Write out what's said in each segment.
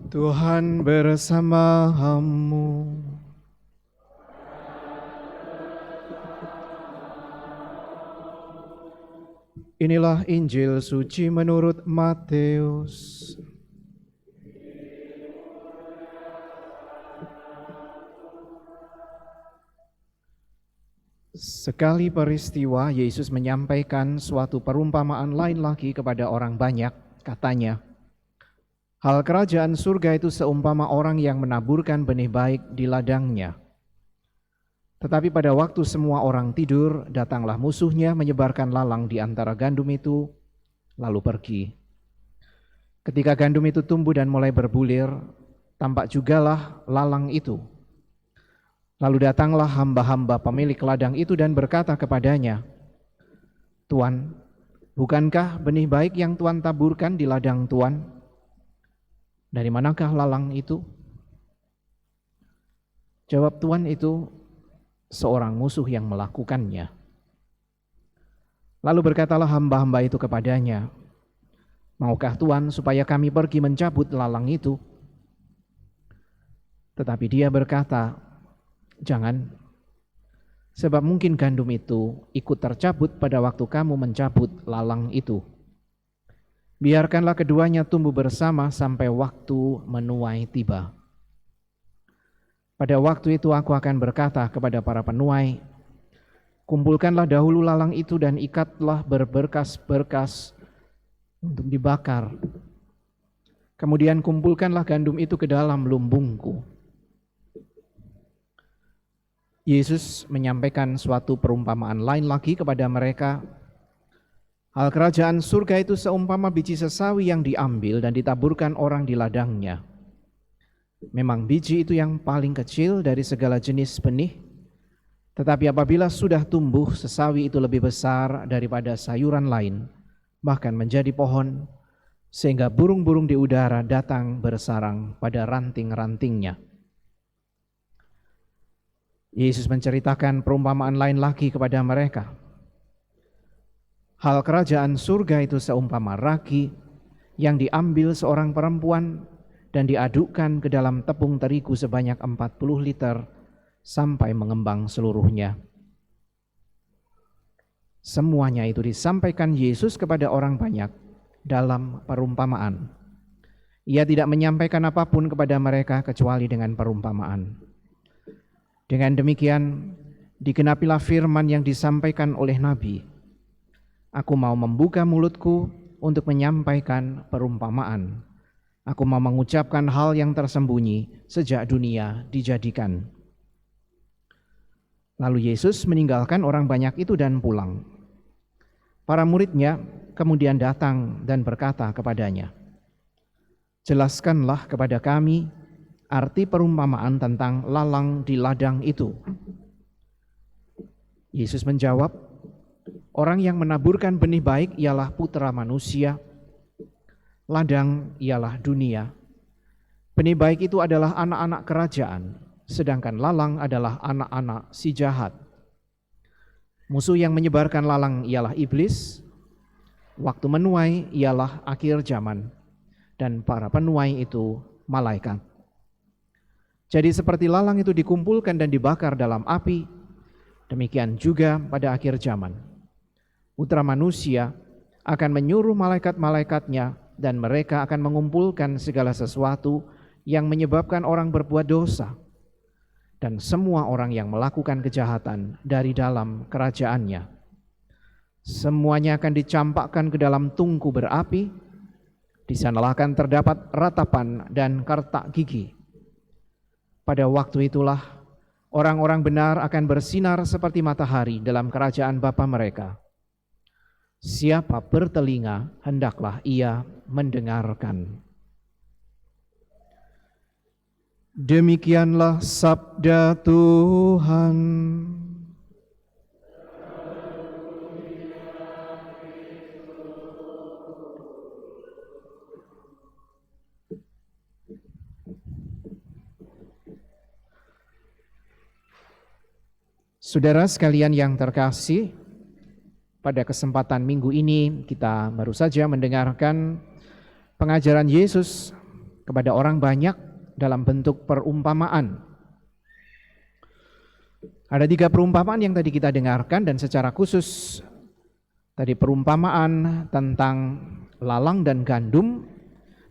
Tuhan bersamamu. Inilah Injil suci menurut Matius. Sekali peristiwa, Yesus menyampaikan suatu perumpamaan lain lagi kepada orang banyak. Katanya, hal kerajaan surga itu seumpama orang yang menaburkan benih baik di ladangnya. Tetapi pada waktu semua orang tidur, datanglah musuhnya menyebarkan lalang di antara gandum itu, lalu pergi. Ketika gandum itu tumbuh dan mulai berbulir, tampak jugalah lalang itu. Lalu datanglah hamba-hamba pemilik ladang itu dan berkata kepadanya, Tuan, bukankah benih baik yang Tuan taburkan di ladang Tuan? Dari manakah lalang itu? Jawab Tuan itu, seorang musuh yang melakukannya. Lalu berkatalah hamba-hamba itu kepadanya, maukah Tuan supaya kami pergi mencabut lalang itu? Tetapi dia berkata, jangan, sebab mungkin gandum itu ikut tercabut pada waktu kamu mencabut lalang itu. Biarkanlah keduanya tumbuh bersama sampai waktu menuai tiba. Pada waktu itu aku akan berkata kepada para penuai, kumpulkanlah dahulu lalang itu dan ikatlah berberkas-berkas untuk dibakar. Kemudian kumpulkanlah gandum itu ke dalam lumbungku. Yesus menyampaikan suatu perumpamaan lain lagi kepada mereka. Hal kerajaan surga itu seumpama biji sesawi yang diambil dan ditaburkan orang di ladangnya. Memang biji itu yang paling kecil dari segala jenis benih, tetapi apabila sudah tumbuh, sesawi itu lebih besar daripada sayuran lain, bahkan menjadi pohon, sehingga burung-burung di udara datang bersarang pada ranting-rantingnya. Yesus menceritakan perumpamaan lain lagi kepada mereka. Hal kerajaan surga itu seumpama ragi yang diambil seorang perempuan dan diadukkan ke dalam tepung terigu sebanyak 40 liter sampai mengembang seluruhnya. Semuanya itu disampaikan Yesus kepada orang banyak dalam perumpamaan. Ia tidak menyampaikan apapun kepada mereka kecuali dengan perumpamaan. Dengan demikian, digenapilah firman yang disampaikan oleh Nabi. Aku mau membuka mulutku untuk menyampaikan perumpamaan. Aku mau mengucapkan hal yang tersembunyi sejak dunia dijadikan. Lalu Yesus meninggalkan orang banyak itu dan pulang. Para muridnya kemudian datang dan berkata kepadanya, jelaskanlah kepada kami arti perumpamaan tentang lalang di ladang itu. Yesus menjawab, orang yang menaburkan benih baik ialah putra manusia, ladang ialah dunia. Benih baik itu adalah anak-anak kerajaan, sedangkan lalang adalah anak-anak si jahat. Musuh yang menyebarkan lalang ialah iblis, waktu menuai ialah akhir zaman, dan para penuai itu malaikat. Jadi seperti lalang itu dikumpulkan dan dibakar dalam api, demikian juga pada akhir zaman. Putra manusia akan menyuruh malaikat-malaikatnya dan mereka akan mengumpulkan segala sesuatu yang menyebabkan orang berbuat dosa dan semua orang yang melakukan kejahatan dari dalam kerajaannya. Semuanya akan dicampakkan ke dalam tungku berapi, di sanalah akan terdapat ratapan dan kertak gigi. Pada waktu itulah orang-orang benar akan bersinar seperti matahari dalam kerajaan Bapa mereka. Siapa bertelinga, hendaklah ia mendengarkan. Demikianlah sabda Tuhan. Saudara sekalian yang terkasih, pada kesempatan minggu ini kita baru saja mendengarkan pengajaran Yesus kepada orang banyak dalam bentuk perumpamaan. Ada 3 perumpamaan yang tadi kita dengarkan, dan secara khusus tadi perumpamaan tentang lalang dan gandum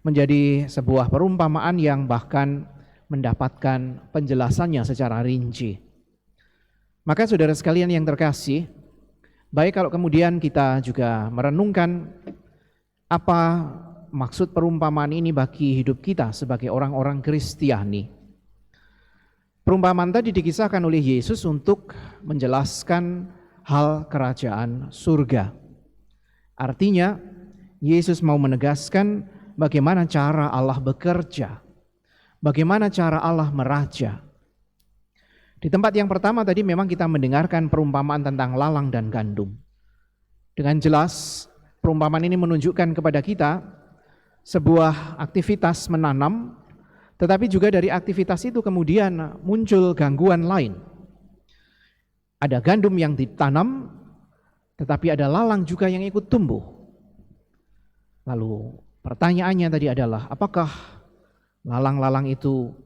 menjadi sebuah perumpamaan yang bahkan mendapatkan penjelasannya secara rinci. Maka saudara sekalian yang terkasih, baik kalau kemudian kita juga merenungkan apa maksud perumpamaan ini bagi hidup kita sebagai orang-orang Kristiani. Perumpamaan tadi dikisahkan oleh Yesus untuk menjelaskan hal kerajaan surga. Artinya, Yesus mau menegaskan bagaimana cara Allah bekerja, bagaimana cara Allah meraja. Di tempat yang pertama tadi memang kita mendengarkan perumpamaan tentang lalang dan gandum. Dengan jelas, perumpamaan ini menunjukkan kepada kita sebuah aktivitas menanam, tetapi juga dari aktivitas itu kemudian muncul gangguan lain. Ada gandum yang ditanam, tetapi ada lalang juga yang ikut tumbuh. Lalu pertanyaannya tadi adalah, apakah lalang-lalang itu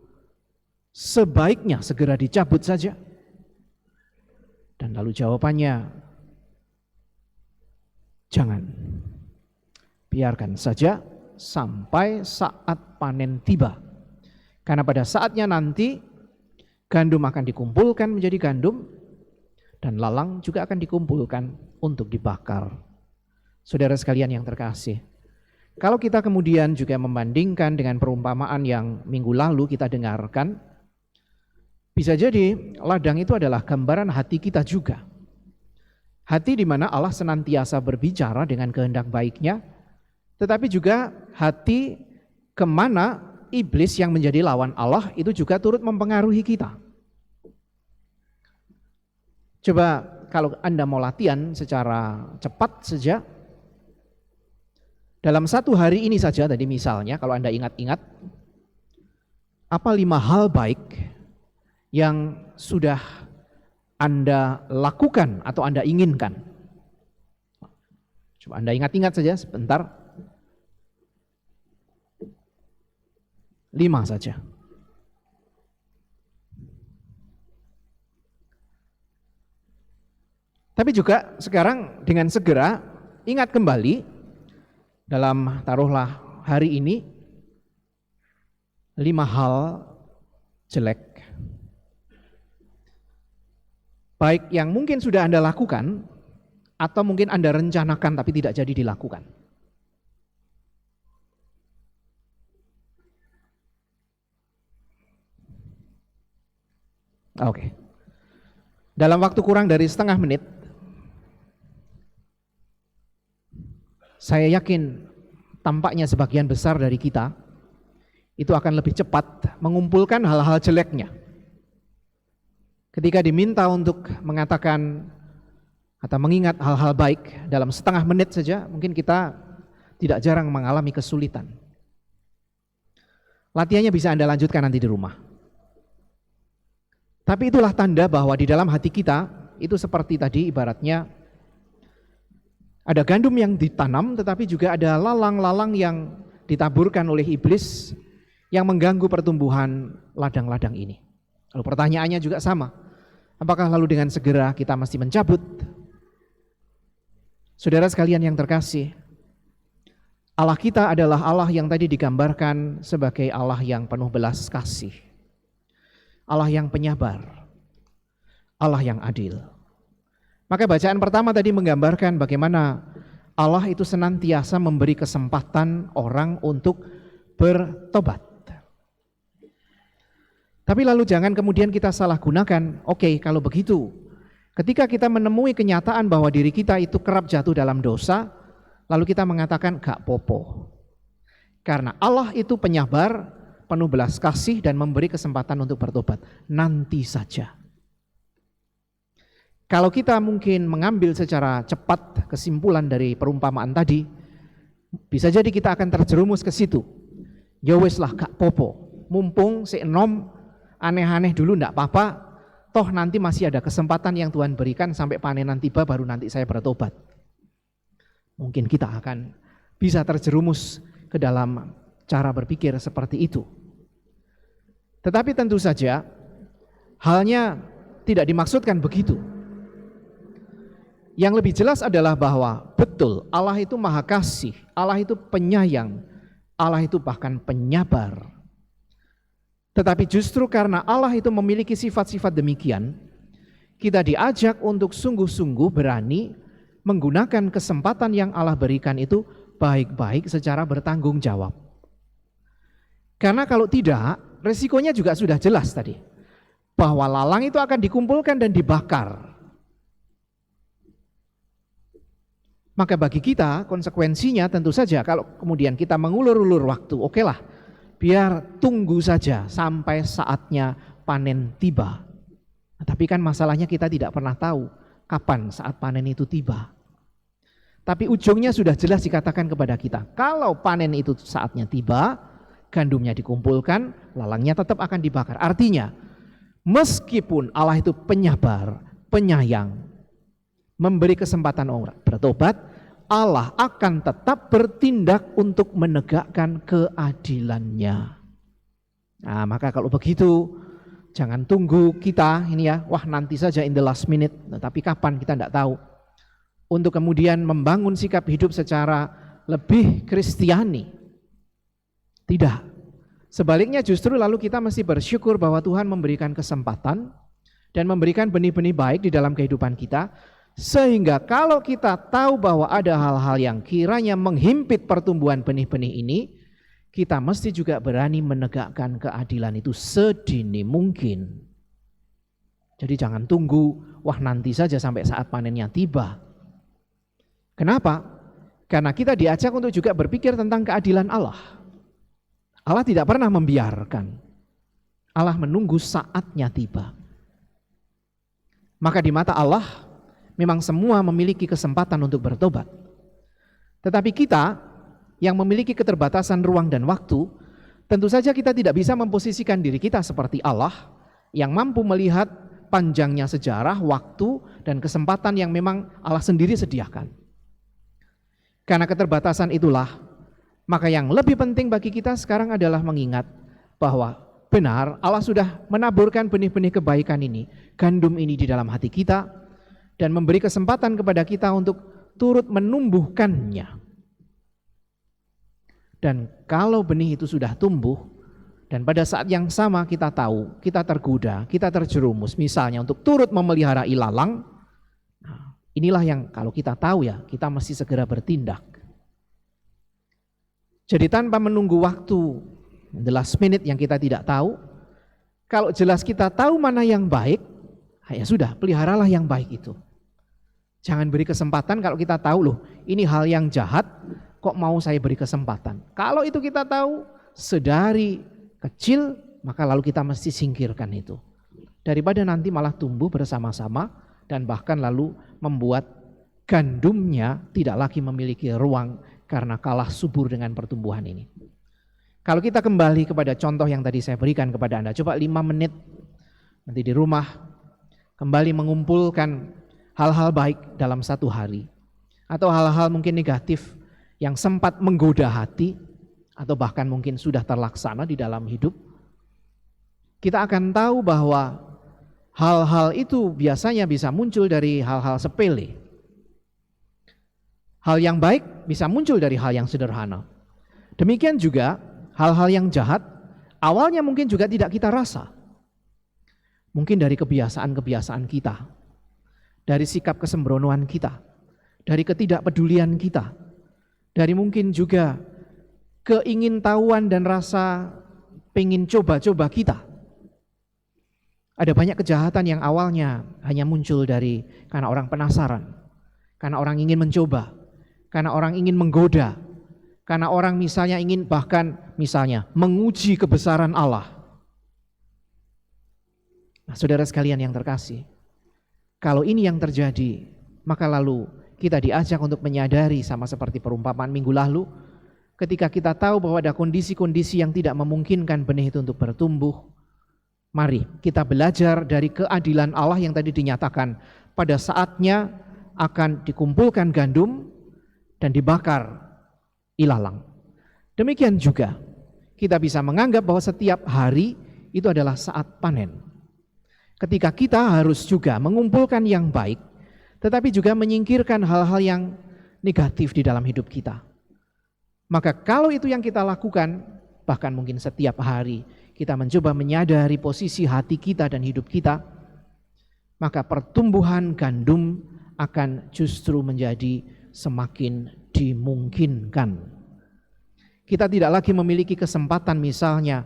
sebaiknya segera dicabut saja? Dan lalu jawabannya, jangan. Biarkan saja sampai saat panen tiba. Karena pada saatnya nanti gandum akan dikumpulkan menjadi gandum, dan lalang juga akan dikumpulkan untuk dibakar. Saudara sekalian yang terkasih, kalau kita kemudian juga membandingkan dengan perumpamaan yang minggu lalu kita dengarkan, bisa jadi ladang itu adalah gambaran hati kita juga. Hati di mana Allah senantiasa berbicara dengan kehendak baiknya, tetapi juga hati kemana iblis yang menjadi lawan Allah itu juga turut mempengaruhi kita. Coba kalau Anda mau latihan secara cepat saja, dalam 1 hari ini saja tadi misalnya, kalau Anda ingat-ingat, apa 5 hal baik yang sudah Anda lakukan atau Anda inginkan? Coba Anda ingat-ingat saja sebentar. 5 saja. Tapi juga sekarang dengan segera ingat kembali dalam taruhlah hari ini 5 hal jelek. Baik yang mungkin sudah Anda lakukan atau mungkin Anda rencanakan tapi tidak jadi dilakukan. Oke. Dalam waktu kurang dari setengah menit, saya yakin tampaknya sebagian besar dari kita itu akan lebih cepat mengumpulkan hal-hal jeleknya. Ketika diminta untuk mengatakan atau mengingat hal-hal baik dalam setengah menit saja, mungkin kita tidak jarang mengalami kesulitan. Latihannya bisa Anda lanjutkan nanti di rumah. Tapi itulah tanda bahwa di dalam hati kita itu seperti tadi ibaratnya ada gandum yang ditanam, tetapi juga ada lalang-lalang yang ditaburkan oleh iblis yang mengganggu pertumbuhan ladang-ladang ini. Lalu pertanyaannya juga sama, apakah lalu dengan segera kita mesti mencabut? Saudara sekalian yang terkasih, Allah kita adalah Allah yang tadi digambarkan sebagai Allah yang penuh belas kasih, Allah yang penyabar, Allah yang adil. Maka bacaan pertama tadi menggambarkan bagaimana Allah itu senantiasa memberi kesempatan orang untuk bertobat. Tapi lalu jangan kemudian kita salah gunakan. Oke, kalau begitu, ketika kita menemui kenyataan bahwa diri kita itu kerap jatuh dalam dosa, lalu kita mengatakan gak popo. Karena Allah itu penyabar, penuh belas kasih dan memberi kesempatan untuk bertobat. Nanti saja. Kalau kita mungkin mengambil secara cepat kesimpulan dari perumpamaan tadi, bisa jadi kita akan terjerumus ke situ. Ya wes lah gak popo, mumpung si enom aneh-aneh dulu ndak apa-apa, toh nanti masih ada kesempatan yang Tuhan berikan sampai panenan tiba baru nanti saya bertobat. Mungkin kita akan bisa terjerumus ke dalam cara berpikir seperti itu. Tetapi tentu saja halnya tidak dimaksudkan begitu. Yang lebih jelas adalah bahwa betul Allah itu Maha Kasih, Allah itu penyayang, Allah itu bahkan penyabar. Tetapi justru karena Allah itu memiliki sifat-sifat demikian, kita diajak untuk sungguh-sungguh berani menggunakan kesempatan yang Allah berikan itu baik-baik secara bertanggung jawab. Karena kalau tidak, resikonya juga sudah jelas tadi, bahwa lalang itu akan dikumpulkan dan dibakar. Maka bagi kita konsekuensinya tentu saja kalau kemudian kita mengulur-ulur waktu, okelah, biar tunggu saja sampai saatnya panen tiba. Tapi kan masalahnya kita tidak pernah tahu kapan saat panen itu tiba. Tapi ujungnya sudah jelas dikatakan kepada kita, kalau panen itu saatnya tiba, gandumnya dikumpulkan, lalangnya tetap akan dibakar. Artinya, meskipun Allah itu penyabar, penyayang, memberi kesempatan orang bertobat, Allah akan tetap bertindak untuk menegakkan keadilannya. Nah, maka kalau begitu, jangan tunggu kita ini ya, wah nanti saja in the last minute, tapi kapan kita tidak tahu. Untuk kemudian membangun sikap hidup secara lebih Kristiani. Tidak. Sebaliknya justru lalu kita mesti bersyukur bahwa Tuhan memberikan kesempatan dan memberikan benih-benih baik di dalam kehidupan kita, sehingga kalau kita tahu bahwa ada hal-hal yang kiranya menghimpit pertumbuhan benih-benih ini, kita mesti juga berani menegakkan keadilan itu sedini mungkin. Jadi jangan tunggu, wah nanti saja sampai saat panennya tiba. Kenapa? Karena kita diajak untuk juga berpikir tentang keadilan Allah. Allah tidak pernah membiarkan. Allah menunggu saatnya tiba. Maka di mata Allah, memang semua memiliki kesempatan untuk bertobat. Tetapi kita yang memiliki keterbatasan ruang dan waktu, tentu saja kita tidak bisa memposisikan diri kita seperti Allah yang mampu melihat panjangnya sejarah, waktu, dan kesempatan yang memang Allah sendiri sediakan. Karena keterbatasan itulah, maka yang lebih penting bagi kita sekarang adalah mengingat bahwa benar Allah sudah menaburkan benih-benih kebaikan ini, gandum ini di dalam hati kita, dan memberi kesempatan kepada kita untuk turut menumbuhkannya. Dan kalau benih itu sudah tumbuh, dan pada saat yang sama kita tahu, kita tergoda, kita terjerumus, misalnya untuk turut memelihara ilalang, nah, inilah yang kalau kita tahu ya, kita mesti segera bertindak. Jadi tanpa menunggu waktu, the last minute yang kita tidak tahu, kalau jelas kita tahu mana yang baik, ya sudah, peliharalah yang baik itu. Jangan beri kesempatan kalau kita tahu loh, ini hal yang jahat, kok mau saya beri kesempatan. Kalau itu kita tahu sedari kecil, maka lalu kita mesti singkirkan itu. Daripada nanti malah tumbuh bersama-sama dan bahkan lalu membuat gandumnya tidak lagi memiliki ruang karena kalah subur dengan pertumbuhan ini. Kalau kita kembali kepada contoh yang tadi saya berikan kepada Anda, coba 5 menit nanti di rumah kembali mengumpulkan hal-hal baik dalam satu hari, atau hal-hal mungkin negatif yang sempat menggoda hati, atau bahkan mungkin sudah terlaksana di dalam hidup. Kita akan tahu bahwa hal-hal itu biasanya bisa muncul dari hal-hal sepele. Hal yang baik bisa muncul dari hal yang sederhana. Demikian juga hal-hal yang jahat awalnya mungkin juga tidak kita rasa. Mungkin dari kebiasaan-kebiasaan kita, dari sikap kesembronoan kita, dari ketidakpedulian kita, dari mungkin juga keingintahuan dan rasa pengen coba-coba kita. Ada banyak kejahatan yang awalnya hanya muncul dari karena orang penasaran, karena orang ingin mencoba, karena orang ingin menggoda, karena orang misalnya ingin bahkan misalnya menguji kebesaran Allah. Nah, saudara sekalian yang terkasih, kalau ini yang terjadi, maka lalu kita diajak untuk menyadari sama seperti perumpamaan minggu lalu, ketika kita tahu bahwa ada kondisi-kondisi yang tidak memungkinkan benih itu untuk bertumbuh, mari kita belajar dari keadilan Allah yang tadi dinyatakan pada saatnya akan dikumpulkan gandum dan dibakar ilalang. Demikian juga kita bisa menganggap bahwa setiap hari itu adalah saat panen. Ketika kita harus juga mengumpulkan yang baik, tetapi juga menyingkirkan hal-hal yang negatif di dalam hidup kita. Maka kalau itu yang kita lakukan, bahkan mungkin setiap hari kita mencoba menyadari posisi hati kita dan hidup kita, maka pertumbuhan gandum akan justru menjadi semakin dimungkinkan. Kita tidak lagi memiliki kesempatan misalnya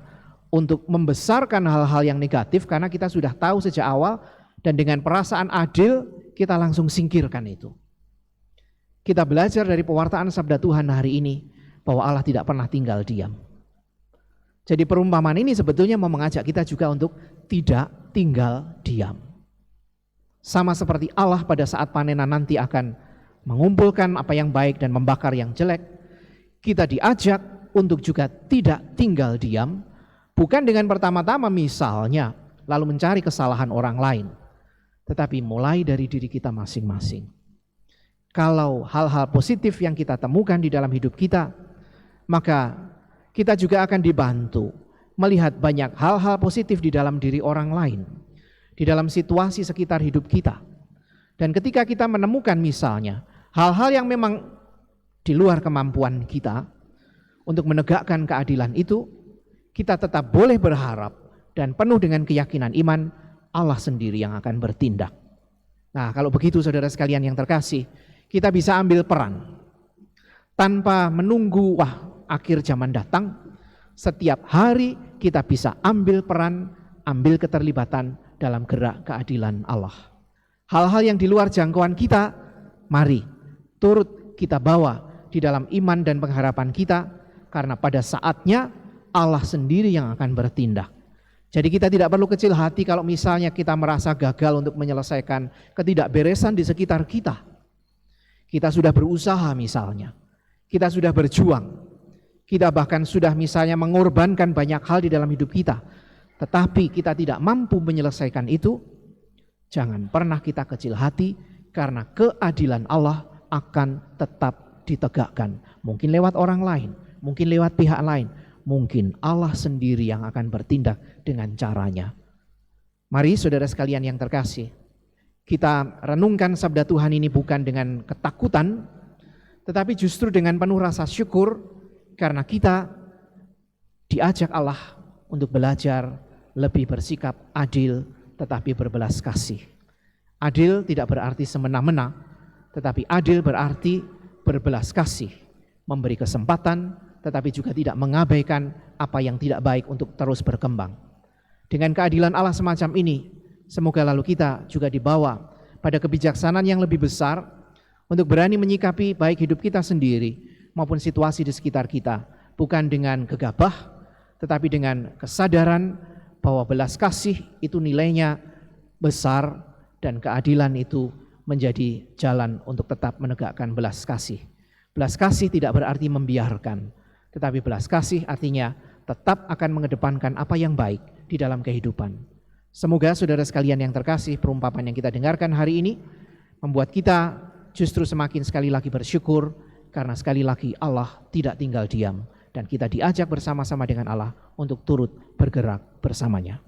untuk membesarkan hal-hal yang negatif karena kita sudah tahu sejak awal dan dengan perasaan adil kita langsung singkirkan itu. Kita belajar dari pewartaan sabda Tuhan hari ini bahwa Allah tidak pernah tinggal diam. Jadi perumpamaan ini sebetulnya mau mengajak kita juga untuk tidak tinggal diam. Sama seperti Allah pada saat panenan nanti akan mengumpulkan apa yang baik dan membakar yang jelek, kita diajak untuk juga tidak tinggal diam, bukan dengan pertama-tama misalnya lalu mencari kesalahan orang lain, tetapi mulai dari diri kita masing-masing. Kalau hal-hal positif yang kita temukan di dalam hidup kita, maka kita juga akan dibantu melihat banyak hal-hal positif di dalam diri orang lain, di dalam situasi sekitar hidup kita. Dan ketika kita menemukan misalnya hal-hal yang memang di luar kemampuan kita untuk menegakkan keadilan itu, kita tetap boleh berharap dan penuh dengan keyakinan iman Allah sendiri yang akan bertindak. Nah, kalau begitu saudara sekalian yang terkasih, kita bisa ambil peran tanpa menunggu akhir zaman datang. Setiap hari kita bisa ambil peran, ambil keterlibatan dalam gerak keadilan Allah. Hal-hal yang di luar jangkauan kita, mari turut kita bawa di dalam iman dan pengharapan kita, karena pada saatnya Allah sendiri yang akan bertindak. Jadi kita tidak perlu kecil hati kalau misalnya kita merasa gagal untuk menyelesaikan ketidakberesan di sekitar kita. Kita sudah berusaha misalnya, kita sudah berjuang, kita bahkan sudah misalnya mengorbankan banyak hal di dalam hidup kita, tetapi kita tidak mampu menyelesaikan itu. Jangan pernah kita kecil hati, karena keadilan Allah akan tetap ditegakkan. Mungkin lewat orang lain, mungkin lewat pihak lain, mungkin Allah sendiri yang akan bertindak dengan caranya. Mari saudara sekalian yang terkasih, kita renungkan sabda Tuhan ini bukan dengan ketakutan, tetapi justru dengan penuh rasa syukur, karena kita diajak Allah untuk belajar lebih bersikap adil tetapi berbelas kasih. Adil tidak berarti semena-mena, tetapi adil berarti berbelas kasih, memberi kesempatan tetapi juga tidak mengabaikan apa yang tidak baik untuk terus berkembang. Dengan keadilan Allah semacam ini, semoga lalu kita juga dibawa pada kebijaksanaan yang lebih besar untuk berani menyikapi baik hidup kita sendiri maupun situasi di sekitar kita, bukan dengan gegabah, tetapi dengan kesadaran bahwa belas kasih itu nilainya besar dan keadilan itu menjadi jalan untuk tetap menegakkan belas kasih. Belas kasih tidak berarti membiarkan, tetapi belas kasih artinya tetap akan mengedepankan apa yang baik di dalam kehidupan. Semoga saudara sekalian yang terkasih, perumpamaan yang kita dengarkan hari ini membuat kita justru semakin sekali lagi bersyukur, karena sekali lagi Allah tidak tinggal diam dan kita diajak bersama-sama dengan Allah untuk turut bergerak bersamanya.